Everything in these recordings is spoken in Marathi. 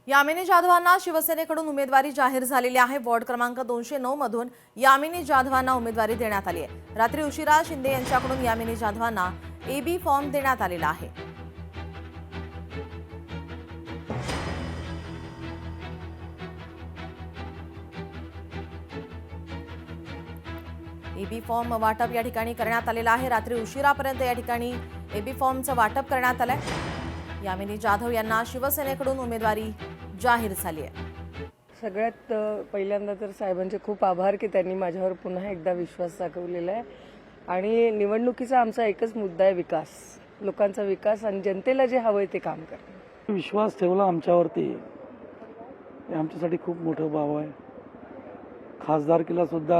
यामिनी जाधवांना शिवसेनेकडून उमेदवारी जाहीर झालेली आहे। वॉर्ड क्रमांक 209 मधून यामिनी जाधवांना उमेदवारी देण्यात आली आहे। रात्री उशिरा शिंदे यांच्याकडून यामिनी जाधवांना एबी फॉर्म देण्यात आलेला आहे। एबी फॉर्म वाटप या ठिकाणी करण्यात आलेला आहे। रात्री उशिरापर्यंत या ठिकाणी एबी फॉर्मचं वाटप करण्यात आलंय। यामिनी जाधव यांना शिवसेनेकडून उमेदवारी जाहीर झाली आहे। सगळ्यात पहिल्यांदा तर साहेबांचे खूप आभार की त्यांनी माझ्यावर पुन्हा एकदा विश्वास दाखवलेला आहे आणि निवडणुकीचा आमचा एकच मुद्दा आहे विकास, लोकांचा विकास आणि जनतेला जे हवंय ते काम करणं। विश्वास ठेवला आमच्यावरती हे आमच्यासाठी खूप मोठं बाब आहे। खासदारकीला सुद्धा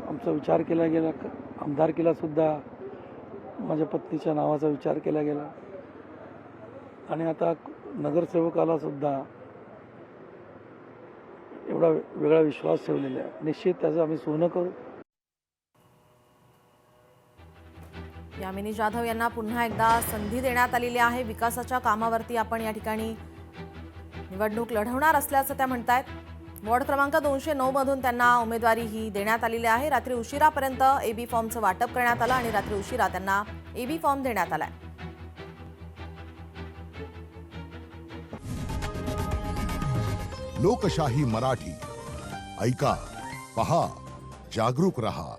आमचा विचार केला गेला, आमदारकीला सुद्धा माझ्या पत्नीच्या नावाचा विचार केला गेला आणि आता नगरसेवकाला सुद्धा एवढा वेगळा विश्वास ठेवलेला आहे। निश्चित त्याचं आम्ही सोनं करू। यामिनी जाधव यांना पुन्हा एकदा संधी देण्यात आलेली आहे। विकासाच्या कामावरती आपण या ठिकाणी निवडणूक लढवणार असल्याचं त्या म्हणतायत। वॉर्ड क्रमांक 209 मधून त्यांना उमेदवारी ही देण्यात आलेली आहे। रात्री उशिरापर्यंत एबी फॉर्मचं वाटप करण्यात आलं आणि रात्री उशिरा त्यांना एबी फॉर्म देण्यात आलाय। लोकशाही मराठी ऐका, पहा, जागरूक रहा।